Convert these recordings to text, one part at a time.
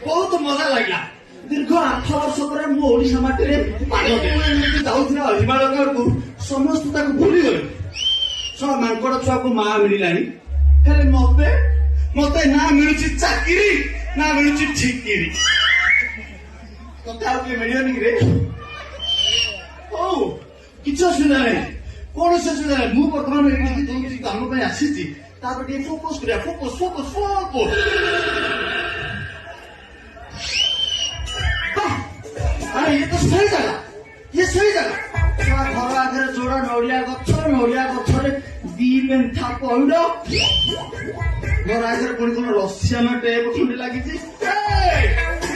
बहुत मजा लगला दीर्घ 8 वर्ष पर मु ओडिशा माटी पाद जाऊला हिमालय को समस्त भूली गले सब मांकड़ छुआ को माँ मिलानी हेले मते मते ना मिलुची चाकरी ना मिलुची ठिकिरी कथा के मिलियनी रे ओ किछ असुविधा नहीं कौन असुविधा नहीं मु वर्तमान एठी तुम काम पे आसीची तापर टे फोकस करिया फोकस फोकस फोकस अरे ये तो सही जगह ये सही जगह घर आगे जोड़ा नड़िया गछरे दी पेन्था पइड घर आगे पुणी कौन रसियान टेप खंडी लगी ये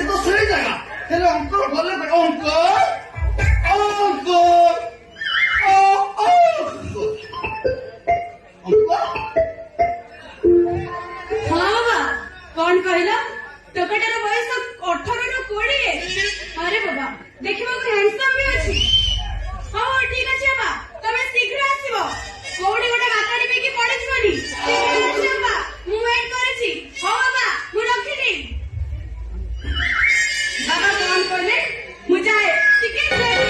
तो सही जगह हेले अंकल गले अंकल कौन कहला टोकेटार बयस 18 नु 20 अरे बाबा देखिबा को हैंडसम भी अछि हां ठीक अछि बाबा तमे शीघ्र आसीबो कोडी गोटे गाताडी पे की पड़े छनी शीघ्र बाबा मु वेट करेछि हां बाबा मु रखिनी बाबा कौन करले मु जाए टिकट रेडी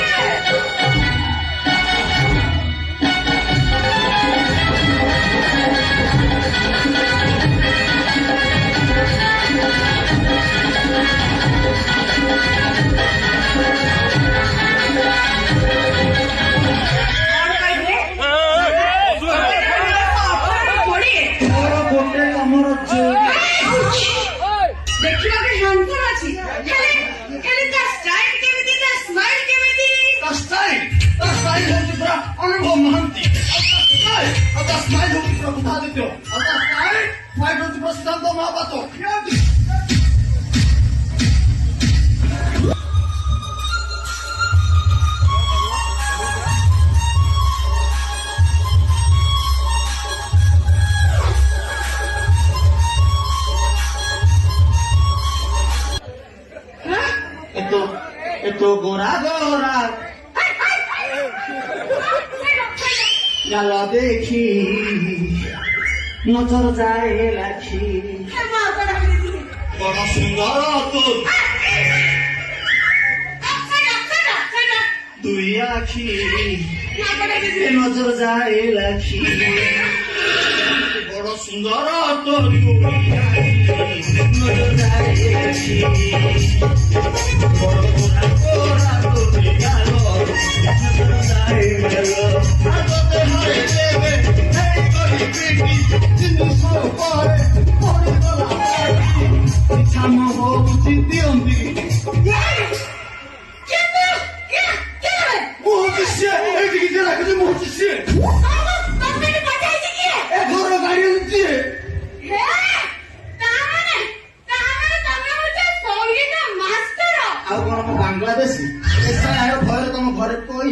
देखिबा के हैंडसम अछि हेले ता स्टाइल केमिति ता स्माइल केमिति स्टाइल होती पूरा अनुभव महंती स्माइल होती पूरा बुधा देते हो स्टाइल होती पूरा सिद्धांत महापात्र तो गोरा गोरा गाल देखी नजर जाए लाखी बड़ा सुंदर तो दुई आखी नजर जाए लाखी बड़ा सुंदर तो नजर जाए लाखी बांग्लादेशी ऐसा आयो भरे तुम घरे कोई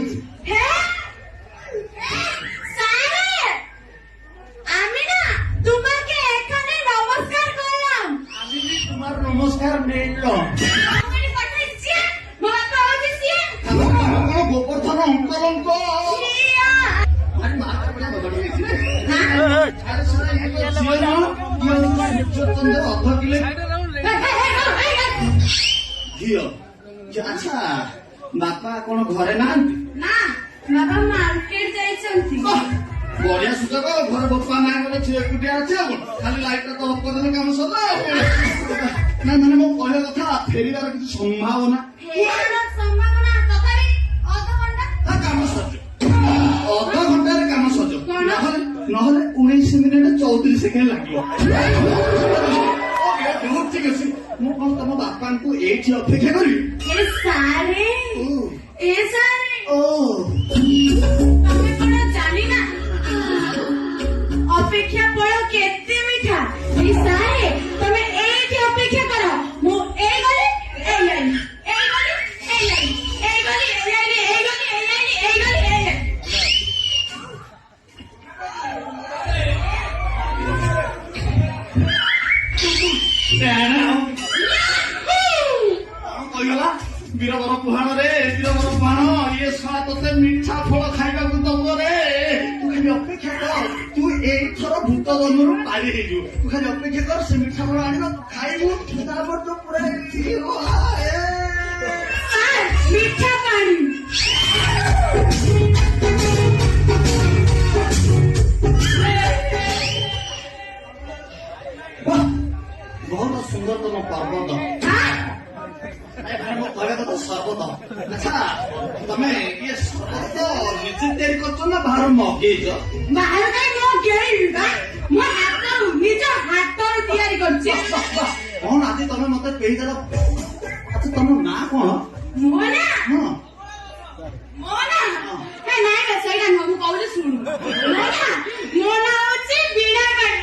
नमस्कार गोवर्धन अंकल अध किले अच्छा बापा कौन घरे ना बाबा मार्केट जाइछंती बढ़िया सुजोग घर बापा ना गले झे एकुटिया अछि खाली लाइट तो ऑफ कर काम सरला ना माने मो कहले कथा फेरिबार किछ संभावना तथापि आधा घंटा काम सज आधा घंटा रे काम सज नहले 19 मिनिट 34 सेकेंड लागियो बहुत ठीक अछि मो कोन तम बापा को एठी अपेक्षा करी ए सारे ओ ଗଲା ବୀରବର ପୁହାଣ ରେ ବୀରବର ପୁହାଣ ଇଏ ଶଳା ତତେ ମିଠା ଫଳ ଖାଇବାକୁ ଦବ ରେ ତୁ ଖାଲି ଅପେକ୍ଷା କର ତୁ ଏଇଥର ଭୂତ ଜନ୍ମରୁ ପାରି ହେଇଯିବୁ ତୁ ଖାଲି ଅପେକ୍ଷା କର ସେ ମିଠା ଫଳ ଆଣିବ ତୁ ଖାଇବୁ ତାପରେ ତ ପୁରା ସାର୍ ମିଠା ପାଣି ବହୁତ ସୁନ୍ଦର ତମ ପର୍ବତ ମୋ କହିବା କଥା ସର୍ବତ ଆଚ୍ଛା ତମେ ଇଏ ସର୍ବତ ନିଜେ ତିଆରି କରୁଛ ନା ବାହାର ମଗେଇଛ ବାହାର କାଇଁ ମଗେଇବି ବା ମୋ ହାତରୁ ନିଜ ହାତରୁ ତିଆରି କରୁଛି କଣ ଆଜି ତମେ ମତେ କହିଦେଲ ଆଚ୍ଛା ତମ ନାଁ କଣ ମୋ ନା ହଁ ମୋ ନା ନାଇଁ ବା ସେଇଟା ନୁହଁ ମୁଁ କହୁଛି ଶୁଣୁ ମୋ ନା ହଉଛି ବୀଣା ପାଣି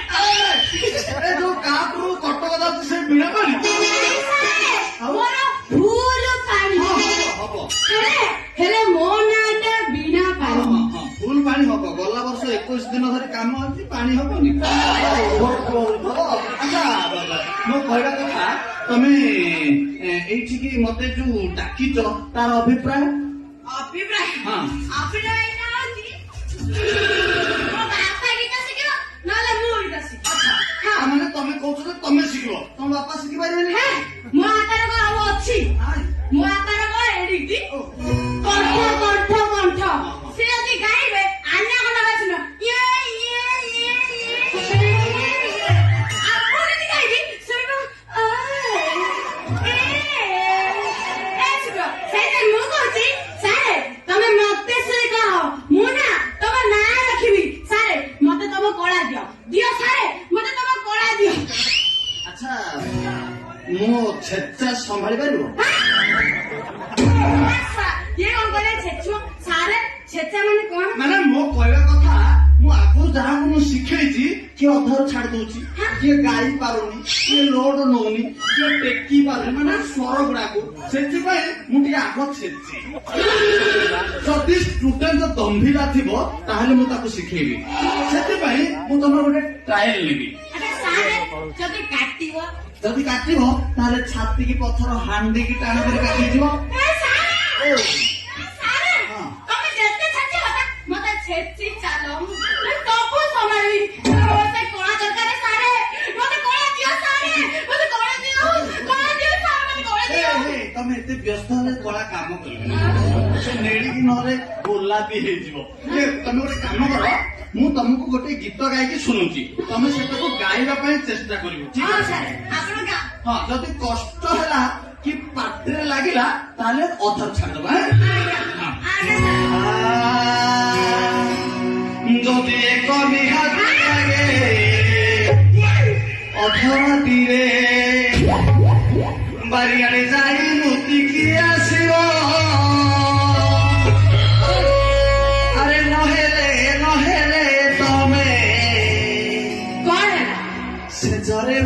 ଏ ଯୋଉ କାହାକୁ କଟକ ଯାଉଛି ସେ ବୀଣା ପାଣି ମୋର ଫୁଲ ପାଣି ହବ ହେଲେ ମୋ ନାଁଟା ବୀଣା ପାଣି ଫୁଲ ପାଣି ହବ ଗଲା ବର୍ଷ 21 ଦିନ ଧରି କାମ ଅଛି ପାଣି ହବନି ଆଚ୍ଛା ମୋ କହିବା କଥା ତମେ ଏଇଠିକି ମତେ ଯୋଉ ଡାକିଛ ତାର ଅଭିପ୍ରାୟ ଅଭିପ୍ରାୟ ହଁ ଅଭିନୟ ଏଇଟା ହଉଛି ମୋ ବାପା ଗୀତ ଶିଖିବ ନହେଲେ ମୁଁ ଗୀତ ଶିଖିବି ମାନେ ତମେ କହୁଛ ଯେ ତମେ ଶିଖିବ ତମ ବାପା ଶିଖିପାରିବେନି ମୋ ହାତରେ କଣ ଆଉ ଅଛି ମୋ ହାତରେ କଣ ଏଡ଼ିକି କଣ୍ଠ କଣ୍ଠ କଣ୍ଠ ସେ ଯଦି ଗାଇବେ ଆନ୍ୟ କଣ୍ଠ ଗାଇছিল ଆପଣ ଯଦି ଗାଇବି ଶୁଣିବ ସେଇଟା ମୁଁ କହୁଛି ସାରେ ତମେ ମତେ ସେ କହ ମୁଁ ନା ତମ ନାଁ ରଖିବି ସାରେ ମତେ ତମ କଳା ଦିଅ ଦିଅ ସାରେ ମତେ ତମ କଳା ଦିଅ ଆଚ୍ଛା ମୁଁ ଛେଚା ସମ୍ଭାଳି ପାରିବ ଇଏ କଣ କହିଲେ ଛେଚୁ ସାରେ ଛେଚା ମାନେ କଣ ମାନେ ମୋ କହିବା କଥା ମୁଁ ଆଗରୁ ଯାହାକୁ ମୁଁ ଶିଖେଇଛି କିଏ ଅଧାରୁ ଛାଡି ଦଉଛି କିଏ ଗାଇ ପାରୁନି କିଏ ଲୋଡ ନଉନି କିଏ ଟେକି ପାରୁନି ମାନେ ସ୍ୱର ଗୁଡାକୁ ସେଥିପାଇଁ ମୁଁ ଟିକେ ଆଗ ଛେଚି ଯଦି ଷ୍ଟୁଡେଣ୍ଟ ଦମ୍ଭିଲା ଥିବ ତାହେଲେ ମୁଁ ତାକୁ ଶିଖେଇବି ସେଥିପାଇଁ ମୁଁ ତମର ଗୋଟେ ଟ୍ରାଏଲ ନେବି ସାରେ ଯଦି କାଟିବ ଯଦି କାଟିବ ତାହେଲେ ଛାତିକି ପଥର ହାଣ୍ଡିକି ଟାଣ କରି କାଟିଯିବ ତମେ ଯେତେ ଛେଚିବ ମତେ ଛେଚି ଚାଲ ସବୁ ସମ୍ଭାଳିବି ମତେ କଳା ଦରକାର ସାରେ ମତେ କଳା ଦିଅ ସାରେ ମତେ କଳା ଦିଅ ସାରେ ମତେ କଳା ଦିଅ ତମେ ଏତେ ବ୍ୟସ୍ତ ହେଲେ କଳା କାମ କରିବ ସେ ନେଡିକି ନହେଲେ ଗୋଲାପି ହେଇଯିବ ତମେ ଗୋଟେ କାମ କର ମୁଁ ତମକୁ ଗୋଟେ ଗୀତ ଗାଇକି ଶୁଣୁଛି ତମେ ସେଟାକୁ ଗାଇବା ପାଇଁ ଚେଷ୍ଟା କରିବ ହଁ ଯଦି କଷ୍ଟ ହେଲା କି ପାଟିରେ ଲାଗିଲା ତାହେଲେ ଅଧାରୁ ଛାଡ଼ିଦବା ଯଦି ଏକ ନିହାତି ଲାଗେ ଅଧରାତିରେ ବାରିଆଡେ ଯାଇ ମୁତିକି ଆସିବ ଆରେ ନହେଲେ ତମେ ସେଜରେ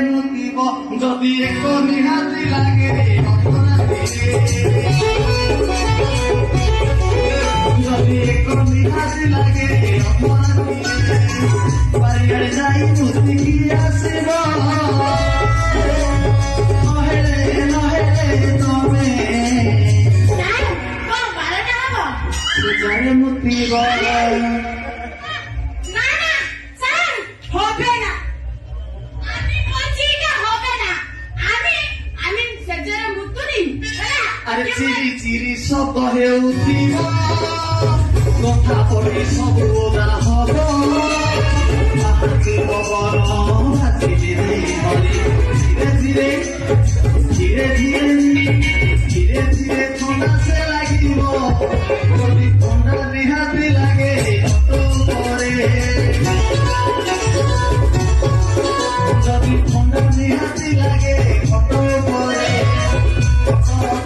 ମୁତିବ ଯଦି ଏକ ନିହାତି ଲାଗେ ଯଦି ଏକ ନିହାତି ଲାଗେ ବାରିଆଡେ ଯାଇ ମୁତିକି ଆସିବ ନହେଲେ ତମେ ସେଜରେ ମୁତିବ আরে চিরি চিরি শব্দ হেউথিব কথা পড়ি সবু ওদা হব হাসিব বড় হাসিলে হরি ধীরে ধীরে ধীরে ধীরে ধীরে ଥଣ୍ଡା ସେ ଲାଗିବ যদি ଥଣ୍ଡା ନିହାତି ଲାଗେ ପରେ যদি ଥଣ୍ଡା ନିହାତି ଲାଗେ ଘଟ ପରେ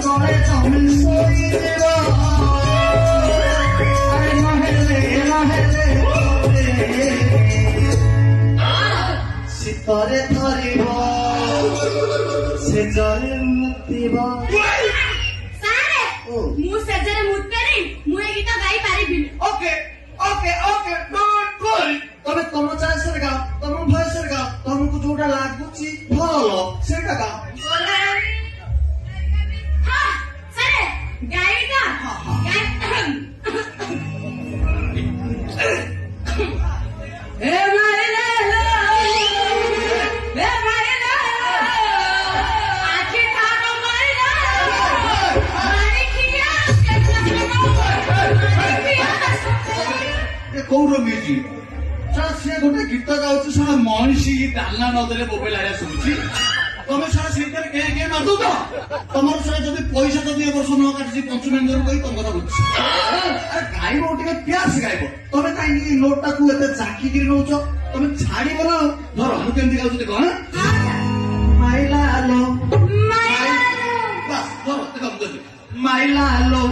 ତଳେ ତମେ ଶୋଇଯିବ ଆରେ ନହେଲେ ଶୀତରେ ଧରିବ ସେଜରେ ମୁତିବ ମୁଁ ସେଜରେ ମୁତେନି ମୁଁ ଏ ଗୀତ ଗାଇ ପାରିବିନି ଓକେ ଡୋଣ୍ଟ ୱରି ତମେ ତମ ଚାନ୍ସରେ ଗାଅ ତମ ଭଏସରେ ଗାଅ ତମକୁ ଯୋଉଟା ଯୋଉଟା ଲାଗୁଛି ଭଲ ସେଇଟା ଗା। ହଁ ସାର୍ ଗାଇଟା ଏ ମାଇଲା ଏ ମାଇଲା ଆଖି ଠାର ମାଇଲା ମାଣିକିଆ ଏ କୋଉର ମ୍ୟୁଜିକ୍ ସେ ଗୋଟେ ଗୀତ ଗାଉଛି ସାରା ମଣିଷି ଦାନା ନଦେଲେ ବୋବେଲା ଭଳିଆ ଶୁଭୁଛି। ତମେ ସାରା ସେଇଟାରେ କେ ମାରୁଛ ତମର ସାରା ଯଦି ପଇସା ଯଦି ଏ ବର୍ଷ ନ କାଟିଛି ପଞ୍ଚୁମେନ୍ଦରୁ କହି ତମ କଥା ବୁଝୁଛି। ଗାଇବ ଟିକେ ପ୍ୟାସ ଗାଇବ ତମେ କାହିଁକି ନୋଟଟାକୁ ଏତେ ଚାକିକିରି ନଉଛ ତମେ ଛାଡିବ ନା। ଧର ମୁଁ କେମିତି ଗାଉଛି କହ ମାଇଲା ଆଲୋ ବାସ୍ ଧର ଦେଖ ମାଇଲା ଆଲୋ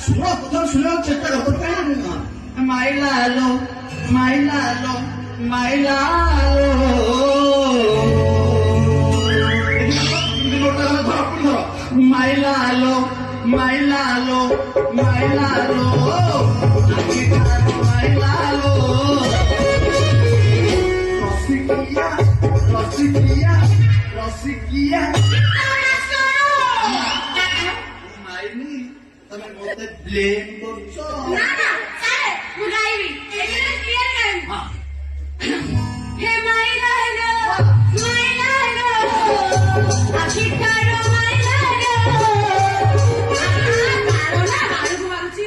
ଶୁଣ କଥା ଶୁଣିବାକୁ ଚେଷ୍ଟା କର ତମେ କାହିଁକି ମାଇଲା ଆଲୋ ମାଇଲା ଆଲୋ ମାଇଲା ଆଲୋ ମାଇଲା ଆଲୋ ମାଇଲା ଆଲୋ ମାଇଲା ଆଲୋ ମାଇଲା ଆଲୋ ରସିକିଆ ରସିକିଆ ରସିକିଆ ମାଇଲି ତମେ ମତେ ବ୍ଲେମ କରୁଛ। ନା ନା ସାର୍ ମୁଁ ଗାଇବି ଏଇଟା କ୍ଲିୟର ଗାଇବି। ହଁ हे माइला लो आखि ठारो माइला लो तारो ना बाळକୁ ମାରୁଛି।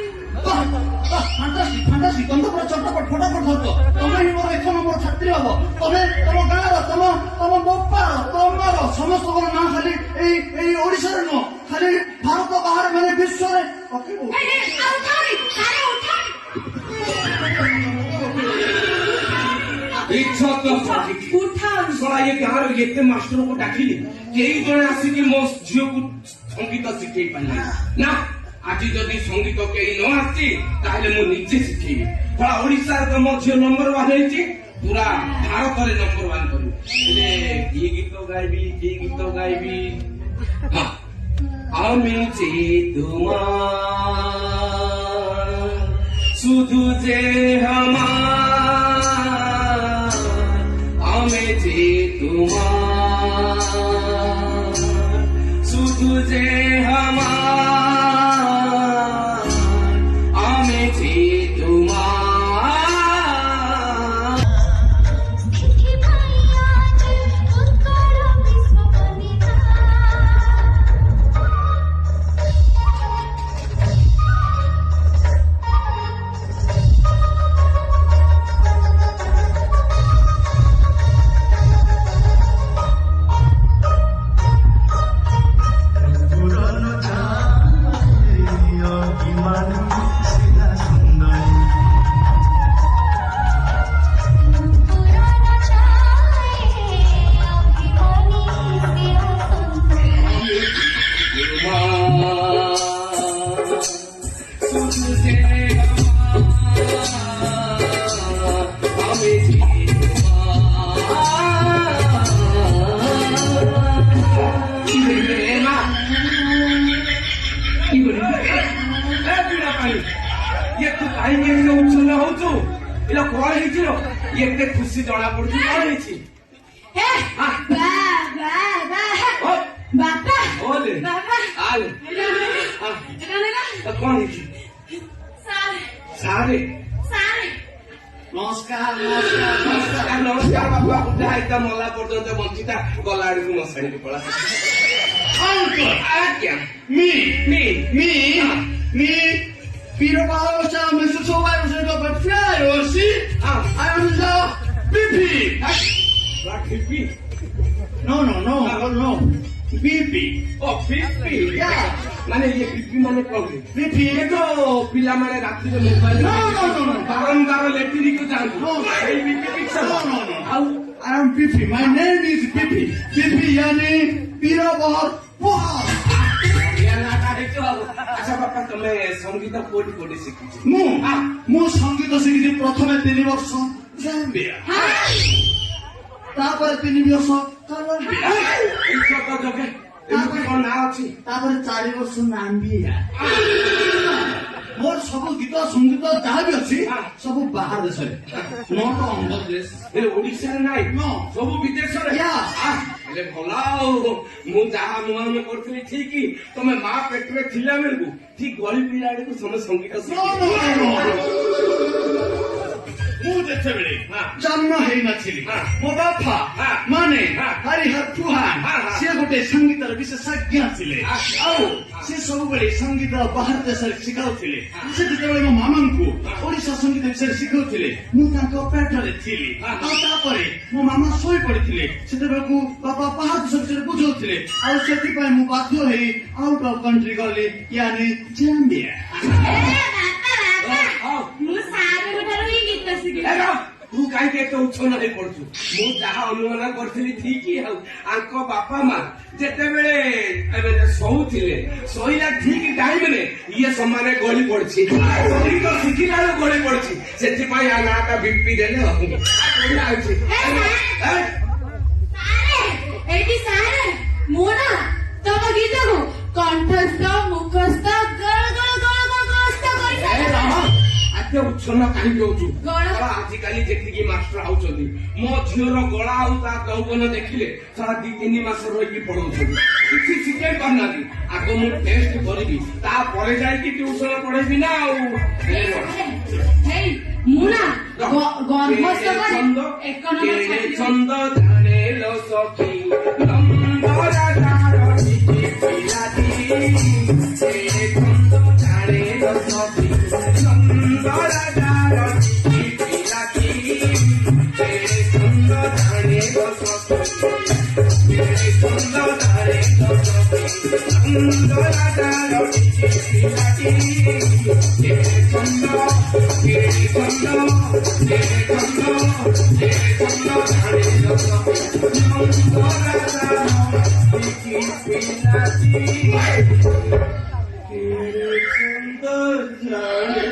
ଫାଣ୍ଟାଷ୍ଟିକ ଫାଣ୍ଟାଷ୍ଟିକ ତମେ ପୁରା ଚଟପଟ ଫଟାଫଟ ଧରିବ। ତମେ ହିଁ ମୋର 1 ନମ୍ବର ଛାତ୍ରୀ ହବ। ତମେ ତମ ଗାଁର ତମ ବୋପାର ତମର ସମସ୍ତଙ୍କର ନାଁ ଖାଲି ଏଇ ଓଡିଶାରେ ନୁହଁ ଖାଲି ଭାରତ ବାହାରେ ମାନେ ବିଶ୍ୱରେ ପକେଇବ। ଆଉ ଥାରି ସାରେ ଉଠାଇ ଇଚ୍ଛା ତ ଉଠାଉ ଶଳା ଏ ଗାଁର ଏତେ ମାଷ୍ଟରକୁ ଡାକିଲି କେହି ଜଣେ ଆସିକି ମୋ ଝିଅକୁ ସଙ୍ଗୀତ ଶିଖେଇ ପାରିଲେ ନା। ଆଜି ଯଦି ସଙ୍ଗୀତ କେହି ନ ଆସିଛି ତାହେଲେ ମୁଁ ନିଜେ ଶିଖେଇବି। ଶଳା ଓଡିଶାରେ ତ ମୋ ଝିଅ ନମ୍ବର 1 ହେଇଛି ପୁରା ଭାରତରେ ନମ୍ବର 1 କରିବି। ହେଲେ କି ଗୀତ ଗାଇବି କି ଗୀତ ଗାଇବି আমি যে তোমার শুধু যে আমার আমি যে তোমার শুধু যে আমার আমি যে তোমার ଏତେ ଖୁସି ଜଣା ପଡୁଛି କଣ ହେଇଛି? ହେ ବା ବା ବା ବାପା ଓଲେ ବାପା ଆଲେ ଏଟା ନେଲା କଣ ହେଇଛି? ସାରେ ସାରେ ସାରେ ନମସ୍କାର ନମସ୍କାର ନମସ୍କାର ନମସ୍କାର ବାପା ବୁଢା ହେଇତା ମଲା ପର୍ଯ୍ୟନ୍ତ ବଞ୍ଚିତା ଗଲା ଆଡକୁ ମଶାଣିକି ପଳା। ଆଜ୍ଞା Mi, ନି mi, Peter Bauer, Mr. Survivor, but fly, you see? I am the BP. ଖିପି No, BP. ଓ ପିପି Yeah. ମାନେ ଇଏ ପିପି ମାନେ କଣ? BP. ଏ ତ ପିଲାମାନେ ରାତିରେ ମୋବାଇଲ No. ବାରମ୍ବାର ଲେଟ୍ରିକୁ ଯାଆନ୍ତି No. ଏଇ ପିପି ପିଛା No. ଆଉ I am BP. My name is BP. BP, yani Peter Bauer. ଆଚ୍ଛା ବାପା ତମେ ସଙ୍ଗୀତ କୋଉଠି ଶିଖିଛ? ମୁଁ ସଙ୍ଗୀତ ଶିଖିଛି ପ୍ରଥମେ 3 ବର୍ଷ ଜାମ୍ବିଆ, ତାପରେ 3 ବର୍ଷ କଲମ୍ବିଆ, କଣ ନାଁ ଅଛି? ତାପରେ 4 ବର୍ଷ ନାମ୍ବିଆ, ମୋର ସବୁ ଗୀତ ସଙ୍ଗୀତ ଯାହା ବି ଅଛି ହଁ। ସବୁ ବାହାର ଦେଶରେ ନଟ ଅଣ୍ଡର ଦେଶ ହେଲେ ଓଡିଶାରେ ନାଇଁ ହଁ। ସବୁ ବିଦେଶରେ Yeah. ହେଲେ ଭଲ ଆଉ ମୁଁ ଯାହା ମନେ କରୁଥିଲି ଠିକ ତମେ ମା ପେଟରେ ଥିଲା ବେଳକୁ ଠିକ ଗଳି ପିଲା ବେଳକୁ ସମସ୍ତେ ସଙ୍ଗୀତ ମୁଁ ଯେତେବେଳେ ହଁ। ଜନ୍ମ ହେଇନଥିଲି ହଁ। ମୋ ବାପା ହଁ। ମାନେ ହଁ। ହରିହର ପୁହାନ ହଁ, ହଁ। ସେ ଗୋଟେ ସଙ୍ଗୀତର ବିଶେଷଜ୍ଞ ଥିଲେ ହଁ। ଆଉ ସେ ସବୁବେଳେ ସଙ୍ଗୀତ ବାହାର ଦେଶରେ ଶିଖାଉଥିଲେ ହଁ। ସେ ଯେତେବେଳେ ମୋ ମାମାଙ୍କୁ ହଁ। ଓଡିଶା ସଙ୍ଗୀତ ବିଷୟରେ ଶିଖାଉଥିଲେ ମୁଁ ତାଙ୍କ ପେଟରେ ଥିଲି ହଁ। ଆଉ ତାପରେ ମୋ ମାମା ଶୋଇ ପଡିଥିଲେ ସେତେବେଳକୁ ବାପା ବାହାର ଦେଶ ବିଷୟରେ ବୁଝାଉଥିଲେ ଆଉ ସେଥିପାଇଁ ମୁଁ ବାଧ୍ୟ ହେଇ ଆଉଟ ଅଫ୍ କଣ୍ଟ୍ରି ଗଲି ୟାନି ଜାମ୍ବିଆ ମୁଁ ସାରଙ୍କ ଠାରୁ ହିଁ ଗୀତ ଶିଖିଲି ତୁ କାହିଁକି ଏତେ ଉଚ୍ଛନ୍ନ ହେଇ ପଡୁଛୁ ମୁଁ ଯାହା ଅନୁମାନ କରିଥିଲି ଠିକ ଆଉ ଆଙ୍କ ବାପା ମା ଯେତେବେଳେ ଶୋଉଥିଲେ ଶୋଇଲା ଠିକ ଟାଇମରେ ଇଏ ସମାନେ ଗଳି ପଡିଛି ସଙ୍ଗୀତ ଶିଖିଲା ବେଳକୁ ଗଳି ପଡିଛି ସେଥିପାଇଁ ଆ ନାଁଟା ବିପି ଦେଲେ ଆଉ ବଢିଆ ଅଛି ଏଇଠି ସାରେ ମୁଁ ନା ତମ ଗୀତକୁ କଣ୍ଠସ୍ଥ ମୁଖସ୍ଥ ଗଳ ଗଳ ଗଳ ଗଳ ଗଳସ୍ଥ କରିସାରିଲି ଏତେ ଉଚ୍ଛନ୍ନ କାହିଁକି ହଉଛୁ ଗଳା। ଆଜିକାଲି ଯେତିକି ମାଷ୍ଟର ଆଉଛନ୍ତି ମୋ ଝିଅର ଗଳା ଆଉ ତା ଯୌବନ ଦେଖିଲେ ସାରା 2-3 ମାସ ରହିକି ପଢଉଛନ୍ତି କିଛି ଶିଖେଇ ପାରୁନାହାନ୍ତି ଆଗ ମୁଁ ଟେଷ୍ଟ କରିବି ତାପରେ ଯାଇକି ଟ୍ୟୁସନ ପଢେଇବି ନା ଆଉ ହେଇ ମୁଁ ନା ଗର୍ଭସ୍ଥ କରି ଏକ ନମ୍ବର ଛନ୍ଦ ଜାଣେ लो सखी नंद राजार चिठी पिलाती तेरे छंद जाने लो सखी नंद राजार चिठी पिलाती तेरे छंद जाने लो सखी तेरे छंद जाने लो सखी नंद राजार चिठी पिलाती तेरे छंद तेरे छंद तेरे छंद तेरे छंद जाने लो सखी नंद राजार चिठी पिलाती तेरे छंद जाने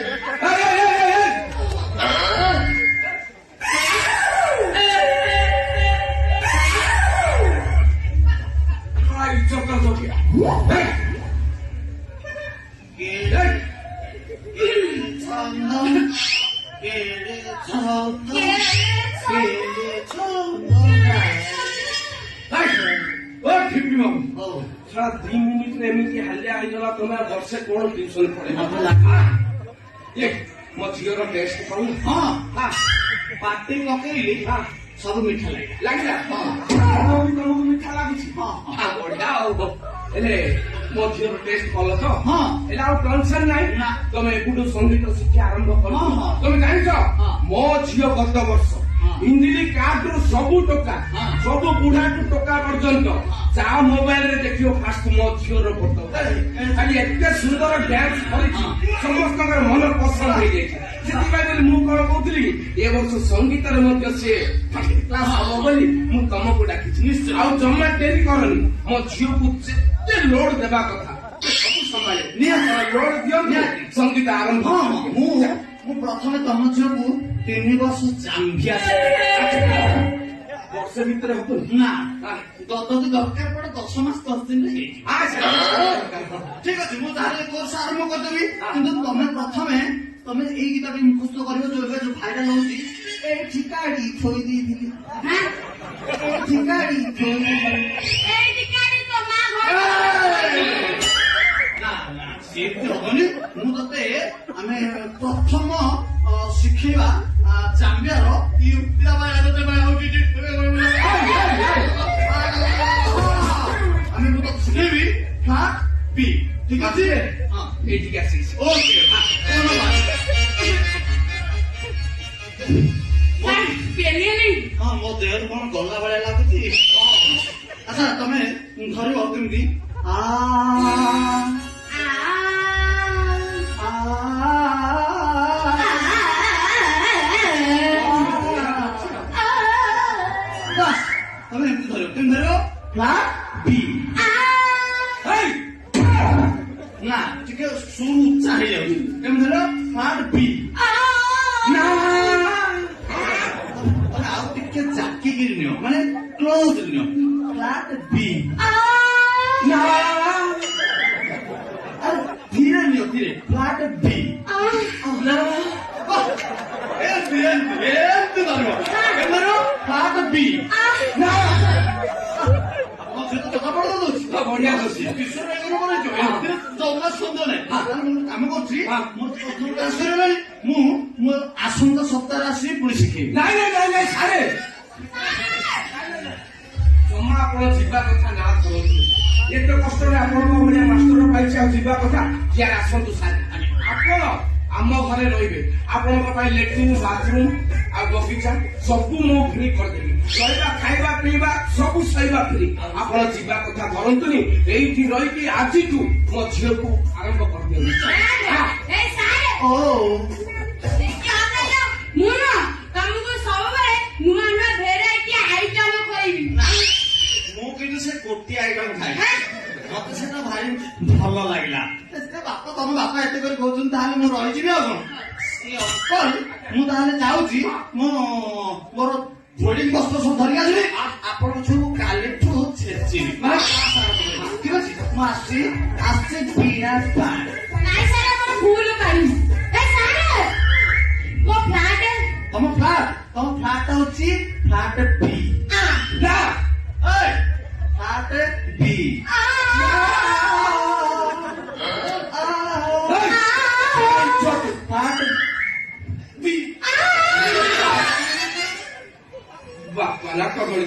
Ay, choca, choca. Hey! सारा 2 मिनिट रे एमती हालिया ହେଇଗଲା ତମେ ବର୍ଷେ କୋଣ ଟ୍ୟୁସନ ପଢେଇବ ଏ ମୋ ଝିଅର ଟେଷ୍ଟ କଣ ପାଟି ପକେଇଲି ସବୁ ମିଠା ଲାଗିଲା ଲାଗିଲା ତମକୁ ମିଠା ଲାଗୁଛି ବଢିଆ ଆଉ ହେଲେ ମୋ ଝିଅର ଟେଷ୍ଟ କଲ ତ ହେଲେ ଆଉ ଟେନସନ ନାହିଁ ନା। ତମେ ଏବୁଠୁ ସଙ୍ଗୀତ ଶିକ୍ଷା ଆରମ୍ଭ କର ତମେ ଜାଣିଛ ମୋ ଝିଅ ଗତ ବର୍ଷ ହିନ୍ଦୀ କାର୍ଡରୁ ସବୁ ଟଙ୍କା ସବୁ ବୁଢାଠୁ ଟଙ୍କା ପର୍ଯ୍ୟନ୍ତ ଯାହା ମୋବାଇଲରେ ଦେଖିବ ଫାଷ୍ଟ ମୋ ଝିଅର ଫଟୋ ଖାଲି ଏତେ ସୁନ୍ଦର ଡ୍ୟାନ୍ସ କରିଛି ସମସ୍ତଙ୍କର ମନ ପସନ୍ଦ ହେଇଯାଇଛି ସେଥିପାଇଁ ବୋଲି ମୁଁ କଣ କହୁଥିଲି ଏ ବର୍ଷ ସଙ୍ଗୀତରେ ମଧ୍ୟ ସେ କ୍ଲାସ ହବ ବୋଲି ମୁଁ ତମକୁ ଡାକିଛି ନିଶ୍ଚୟ ଆଉ ଜମା ଡେରି କରନି ମୋ ଝିଅକୁ ଯେତେ ଲୋଡ ଦେବା କଥା ସବୁ ସମ୍ଭାଳେ ଲୋଡ ଦିଅନ୍ତୁ ସଙ୍ଗୀତ ଆରମ୍ଭ ମୁଁ ପ୍ରଥମେ ତମ ଝିଅକୁ 3 ବର୍ଷ ଜାମ୍ବିଆ ବର୍ଷ ଭିତରେ ହବନି ନା ଯଦି ଦରକାର ପଡେ 10 ମାସ 10 ଦିନରେ ହେଇଯିବ ଠିକ ଅଛି ମୁଁ ତାହେଲେ କୋର୍ସ ଆରମ୍ଭ କରିଦେବି କିନ୍ତୁ ତମେ ପ୍ରଥମେ ତମେ ଏଇ ଗୀତଟି ମୁଖସ୍ଥ କରିବ ଯୋଉ ଏବେ ଯୋଉ ଭାଇରାଲ ହଉଛି ଏଠି କାଢି ଥୋଇ ଦେଇଥିଲି ଏଠି କାଢି ଥୋଇ ଦେଇଥିଲି ଏଇଠି କାଢି ତ ମା ଘର ନା ସେମିତି ହବନି ମୁଁ ତତେ ଆମେ ପ୍ରଥମ ଶିଖେଇବା ଜାମ୍ବିଆର ଆମେ ମୁଁ ତତେ ଶିଖେଇବି ଫ୍ଲାଟ୍ ବି ଠିକ ଅଛି ଏଇଠିକି ଆସିଛି ଓକେ পেলিয়ে ମୋ ଦେହରେ କଣ ଗଲା ଭଳିଆ ଲାଗୁଛି ଆଚ୍ଛା ତମେ ଧରିବ କେମିତି ଆ ବାସ୍ ତମେ ଏମିତି ଧରିବ କେମିତି ଧରିବ ଫ୍ଲାଟ୍ ବି ନା ଟିକେ ସୁର ଉଚ୍ଚା ହେଇଯାଉଛି କେମିତି ଧରିବ ଫ୍ଲାଟ୍ ବି ଆଉ ଟିକେ ଜାକିକିରି ନିଅ ମାନେ କ୍ଲୋଜ ନିଅ ଫ୍ଲାଟ୍ ବି ଧୀରେ ନିଅ ଶାନ୍ତିରେ ଫ୍ଲାଟ ବି ଫ୍ଲାଟ ବି ନା ଜଣା ପଡି ଦଉଛି ବଢିଆ ଅଛି ଜମା ସୁନ୍ଦର ନାହିଁ କାମ କରୁଛି ହଁ। ମୋର ପ୍ରଥମ କ୍ଲାସ ସରିଗଲାଣି ମୁଁ ଆସନ୍ତା ସପ୍ତାହରେ ଆସିବି ପୁଣି ଶିଖେଇବି ନାଇଁ ନାଇଁ ନାଇଁ ନାଇଁ ସାରେ ଜମା ଆପଣ ଯିବା କଥା ନା କରନ୍ତୁ ଏତେ କଷ୍ଟରେ ଆପଣଙ୍କ ଭଳିଆ ମାଷ୍ଟର ପାଇଛି ଆଉ ଯିବା କଥା କିଆରେ ଆସନ୍ତୁ ସାର୍ ଆପଣ ଆମ ଘରେ ରହିବେ ଆପଣଙ୍କ ପାଇଁ ଲେଟ୍ରିନ୍ ବାଥରୁମ୍ ଆଉ ବଗିଚା ସବୁ ମୁଁ ଫ୍ରି କରିଦେବି ରହିବା ଖାଇବା ପିଇବା ସବୁ ସହିବା ଫ୍ରି ଆପଣ ଯିବା କଥା କରନ୍ତୁନି ଏଇଠି ରହିକି ଆଜିଠୁ ମୋ ଝିଅକୁ ଆରମ୍ଭ କରିଦିଅନ୍ତୁ ଏ ସାର୍ ଓ ମୁଁ ନା ତମକୁ ସବୁବେଳେ ନୂଆ ନୂଆ ଭେରାଇଟି ଆଇଟମ କହିବି ମୁଁ କିନ୍ତୁ ସେ ଗୋଟିଏ ଆଇଟମ ଖାଏ ମତେ ସେଟା ଭାରି ଭଲ ଲାଗିଲା ବାପା ତମ ବାପା ଏତେ କରି କହୁଛନ୍ତି ତାହେଲେ ମୁଁ ରହିଯିବି ଆଉ କଣ ଅଙ୍କଲ ମୁଁ ତାହେଲେ ଯାଉଛି ମୁଁ ମୋର ବୋର୍ଡିଂ ବସ୍ତ୍ର ସବୁ ଧରିକି ଆସିବି ଆପଣଙ୍କ ଛୁଆକୁ କାଲିଠୁ ଛେଚିବି ଠିକ ଅଛି ମୁଁ ଆସିଛି ବିନା ପାଣି ନାଇଁ ସାର୍ ଆପଣ ଭୁଲ କାଢି ଏ ସାର୍ ମୋ ଫ୍ଲାଟ ତମ ଫ୍ଲାଟ ହଉଛି ଫ୍ଲାଟ ବି ନା ଫ୍ଲାଟ ବି ଫ୍ଲାଟ ବି ବାପା ନା କଦଳୀ